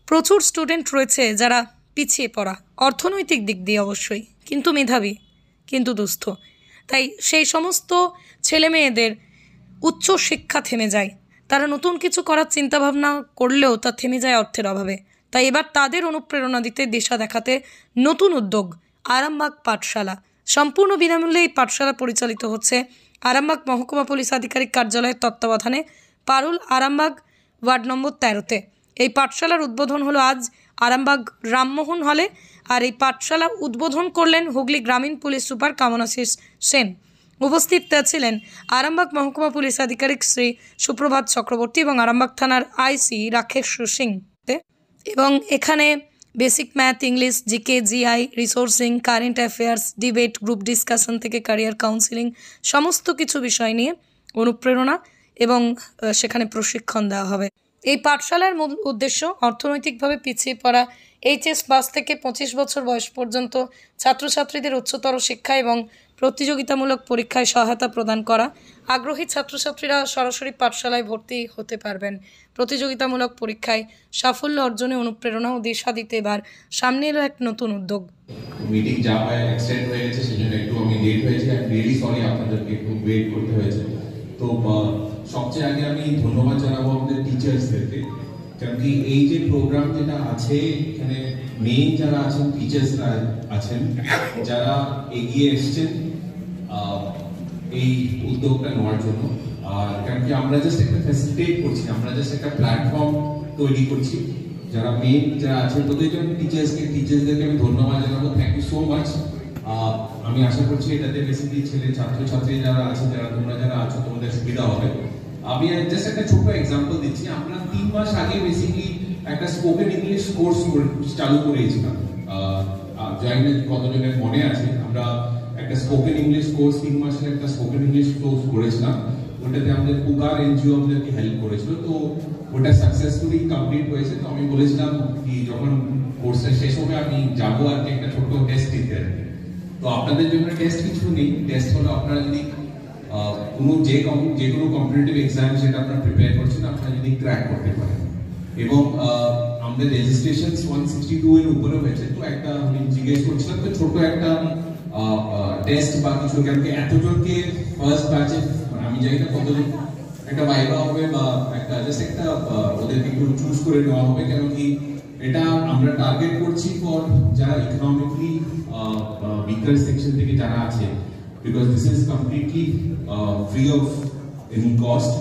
প্রচুর স্টুডেন্ট রয়েছে যারা পিছিয়ে পড়া, অর্থনৈতিক দিক দিয়ে অবশ্যই, কিন্তু মেধাবী, কিন্তু দুস্থ। তাই সেই সমস্ত ছেলে মেয়েদের উচ্চ শিক্ষা থেমে যায়, তারা নতুন কিছু করার চিন্তাভাবনা করলেও তা থেমে যায় অর্থের অভাবে। তাই এবার তাদের অনুপ্রেরণা দিতে, দিশা দেখাতে নতুন উদ্যোগ আরামবাগ পাঠশালা। সম্পূর্ণ বিনামূল্যে এই পাঠশালা পরিচালিত হচ্ছে আরামবাগ মহকুমা পুলিশ আধিকারিক কার্যালয়ের তত্ত্বাবধানে পারুল আরামবাগ ওয়ার্ড নম্বর 13-তে। এই পাঠশালার উদ্বোধন হলো আজ আরামবাগ রামমোহন হলে। আর এই পাঠশালা উদ্বোধন করলেন হুগলি গ্রামীণ পুলিশ সুপার কামনাশিস সেন। উপস্থিত ছিলেন আরামবাগ মহকুমা পুলিশ আধিকারিক শ্রী সুপ্রভাত চক্রবর্তী এবং আরামবাগ থানার আইসি রাকেশ সিং। এবং এখানে basic math, English, GK, GI, resourcing, current affairs, debate, group discussion থেকে ক্যারিয়ার কাউন্সিলিং, সমস্ত কিছু বিষয় নিয়ে অনুপ্রেরণা এবং সেখানে প্রশিক্ষণ দেওয়া হবে। এই পাঠশালার মূল উদ্দেশ্য অর্থনৈতিকভাবে পিছিয়ে পড়া এইচএস পাস থেকে 25 বছর বয়স পর্যন্ত ছাত্রছাত্রীদের উচ্চতর শিক্ষা এবং প্রতিযোগিতামূলক পরীক্ষায় সহায়তা প্রদান করা। আগ্রহী ছাত্রছাত্রীরা সরাসরি পাঠশালায় ভর্তি হতে পারবেন। প্রতিযোগিতামূলক পরীক্ষায় সাফল্য অর্জনে অনুপ্রেরণা ও দিশা দিতে এবার সামনে এলো এক নতুন উদ্যোগ। মিটিং যা হয় এক্সটেন্ড হয়ে গেছে, সেজন্য একটু আমি লেট হয়েছে। আই এম রিয়েলি সরি, আপনাদেরকে একটু ওয়েট করতে হয়েছে। তো সবচেয়ে আগে আমি ধন্যবাদ জানাবো আমাদের টিচার্সদেরকে, কারণ কি এই যে প্রোগ্রাম যেটা আছে এখানে মেইন যারা আছেন টিচার্সরা আছেন, যারা এগিয়ে এসছেন এই উদ্যোগটা নেওয়ার জন্য। আর কারণ কি আমরা জাস্ট একটা ফ্যাসিলিটেট করছি, আমরা জাস্ট একটা প্ল্যাটফর্ম তৈরি করছি। যারা মেইন যারা আছেন প্রত্যেক জন টিচার্সদেরকে আমি ধন্যবাদ জানাবো। Thank you so much. আমি আশা করছি এটাতে বেসিক্যালি ছেলে ছাত্রছাত্রী যারা আছেন, তোমরা যারা আছো, তোমাদের সুবিধা হবে। আমি জাস্ট একটা ছোট এক্সাম্পল দিচ্ছি। আমরা 3 মাস আগে বেসিক্যালি একটা স্পোকেন ইংলিশ কোর্স চালু করেছিলাম। জানি না কতজনের মনে আছে, আমরা একটা স্পোকেন ইংলিশ কোর্স 3 মাসের একটা স্পোকেন ইংলিশ কোর্স করেছিলাম। ওটাতে আমাদের পুকার এনজিও আমাদেরকে হেল্প করেছিল। তো ওটা সাকসেসফুলি কমপ্লিট হয়েছে। তো আমি বলেছিলাম কি যখন কোর্সটা শেষ হবে আমি যাবো আর কি একটা ছোট টেস্ট দিতে। তো আপনাদের জন্য টেস্ট কিছু নেই, টেস্ট হলো আপনারা যদি যে কোনো কম্পিটিটিভ এক্সাম যেটা আপনারা প্রিপেয়ার করছেন আপনারা যদি ক্র্যাক করতে পারেন। এবং আমাদের রেজিস্ট্রেশন 162 এর উপরে হয়েছে। তো একটা আমি জিজ্ঞেস করছিলাম, তো ছোট একটা টেস্ট বা কিছু, কারণ এতজনকে ফার্স্ট ব্যাচে আমি জানি না কতজন, একটা ভাইবা হবে বা একটা জাস্ট একটা ওদেরকে একটু চুজ করে নেওয়া হবে। কেন কি এটা আমরা টার্গেট করছি ফর যারা ইকোনমিক্যালি উইকার সেকশন থেকে যারা আছে, because this is completely free of any cost.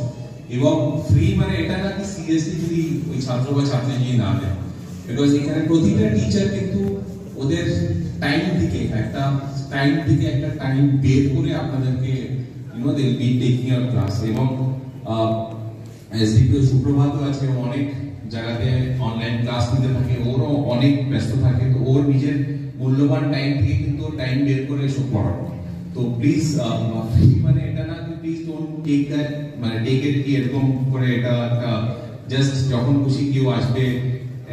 এবং ফ্রি মানে এটা না কি সিরিয়াসলি যদি ওই ছাত্র বা ছাত্রী যদি না দেয়, বিকজ এখানে প্রতিটা টিচার কিন্তু ওদের টাইম থেকে একটা টাইম বের করে আপনাদেরকে they will be taking your class. এবং এসডিপিও সুপ্রভাত আছে, অনেক জায়গাতে অনলাইন ক্লাস নিতে থাকে, ওরও অনেক ব্যস্ত থাকে। তো ওর নিজের মূল্যবান টাইম থেকে কিন্তু টাইম বের করে এসব পড়ানো। তো প্লিজ মানে এটা না কি প্লিজ ডোন্ট টেক দ্যাট, মানে টেক ইট কি এরকম করে এটা জাস্ট যখন খুশি কেউ আসবে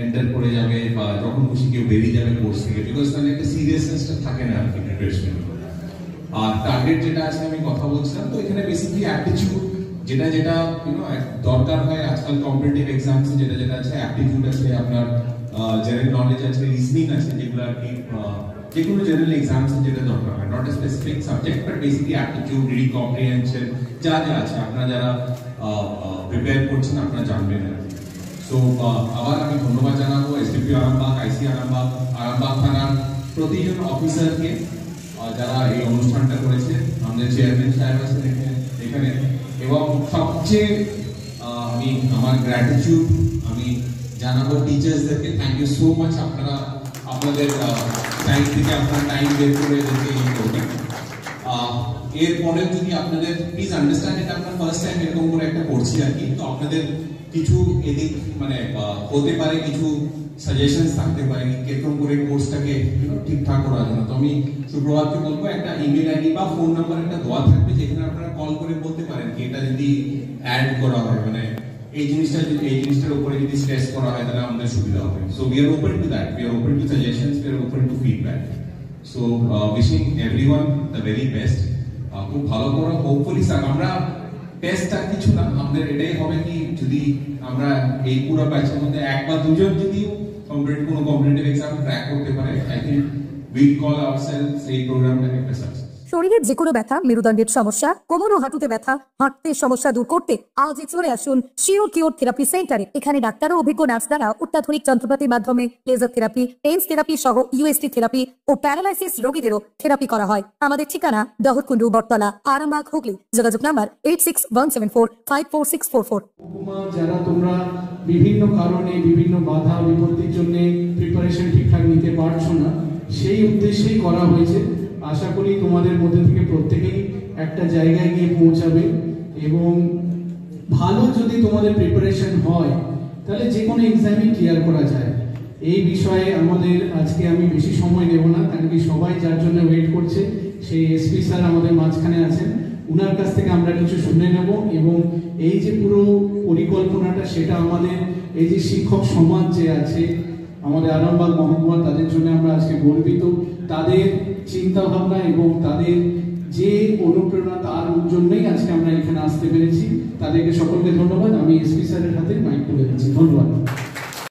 এন্টার করে যাবে বা যখন খুশি কেউ বেরিয়ে যাবে কোর্স থেকে, বিকজ তাহলে একটা সিরিয়াসনেসটা থাকে না আর কি প্রিপারেশন। আর টার্গেট যেটা আছে আমি কথা বলছিলাম, তো এখানে বেসিক্যালি অ্যাপটিটিউড যেটা দরকার হয় আজকাল কম্পিটিটিভ এক্সামস, যেটা আছে অ্যাপটিটিউড আছে, আপনার জেনারেল নলেজ আছে, রিজনিং আছে, যেগুলো আর কি যেগুলো জেনারেল এক্সামস যেটা দরকার হয়, not a specific subject but basically aptitude, reading comprehension যা আছে আপনারা যারা প্রিপেয়ার করছেন আপনারা জানবেন আর কি। সো আবার আমি ধন্যবাদ জানাবো এসডিপি আরামবাগ, আইসি আরামবাগ, আরামবাগ থানার প্রতিজন অফিসারকে যারা এই অনুষ্ঠানটা করেছে। আমাদের চেয়ারম্যান সাহেব আছেন এখানে। এবং সবচেয়ে আমি আমার গ্র্যাটিটিউড আমি জানাবো টিচার্সদেরকে। থ্যাংক ইউ সো মাচ, আপনারা আপনাদের টাইম থেকে আপনার টাইম বের করে এদেরকে এই করবেন। এরপরে যদি আপনাদের প্লিজ আন্ডারস্ট্যান্ড, এটা আপনার ফার্স্ট টাইম এরকম করে একটা করছি আর কি। তো আপনাদের কিছু এদিক মানে হতে পারে, কিছু সাজেশনস থাকতে পারে কিরকম করে কোর্সটাকে ঠিকঠাক করার জন্য। তো আমি সুপ্রভাতকে বলবো একটা ইমেল আইডি বা ফোন নাম্বার একটা দেওয়া থাকবে, যেখানে আপনারা কল করে বলতে পারেন কি এটা যদি অ্যাড করা হয়, মানে এই জিনিসটার উপরে যদি স্ট্রেস করা হয় তাহলে আমাদের সুবিধা হবে। So we are open to that, we are open to suggestions, we are open to feedback. So wishing everyone the very best. খুব ভালো করে হোপফুলি আমরা টেস্টটা কিছু না, আমাদের এটাই হবে কি যদি আমরা এই পুরো ব্যাচের মধ্যে এক বা দুজন যদি কোনো কম্পিটিটিভ এক্সাম ক্র্যাক করতে পারে, I think will call ourselves এই প্রোগ্রামটাকে একটা সাকসেস। শরীরের যে কোনো ব্যথা, মেরুদণ্ডের সমস্যা, কোমর ও হাঁটুতে ব্যথা, হাঁটতে সমস্যা দূর করতে আজই চলে আসুন শিওর কিওর থেরাপি সেন্টারে। এখানে ডাক্তার ও অভিজ্ঞ নার্স দ্বারা অত্যাধুনিক যন্ত্রপাতির মাধ্যমে লেজার থেরাপি, টেন্স থেরাপি সহ ইউএসটি থেরাপি ও প্যারালাইসিস রোগীদেরও থেরাপি করা হয়। আমাদের ঠিকানা দহরকুন্ডু, বটতলা, আরামবাগ, হুগলি। যোগাযোগ নাম্বার 8617454644। যারা তোমরা বিভিন্ন কারণে বিভিন্ন বাধা বিপত্তির জন্য প্রিপারেশন ঠিকঠাক নিতে পারছো না, সেই উদ্দেশ্যেই করা হয়েছে। আশা করি তোমাদের মধ্যে থেকে প্রত্যেকেই একটা জায়গায় গিয়ে পৌঁছাবে এবং ভালো যদি তোমাদের প্রিপারেশন হয় তাহলে যে কোনো এক্সামই ক্লিয়ার করা যায়। এই বিষয়ে আমাদের আজকে আমি বেশি সময় নেব না, কারণ কি সবাই যার জন্য ওয়েট করছে সেই এসপি স্যার আমাদের মাঝখানে আছেন, উনার কাছ থেকে আমরা কিছু শুনে নেব এবং এই যে পুরো পরিকল্পনাটা সেটা আমাদের এই যে শিক্ষক সমাজ যে আছে আমাদের আরামবাগ মহকুমা, তাদের জন্য আমরা আজকে গর্বিত। তাদের চিন্তা ভাবনা এবং তাদের যে অনুপ্রেরণা, তার জন্যই আজকে আমরা এখানে আসতে পেরেছি। তাদেরকে সকলকে ধন্যবাদ। আমি এসপি স্যারের হাতে মাইক তুলে দিচ্ছি। ধন্যবাদ।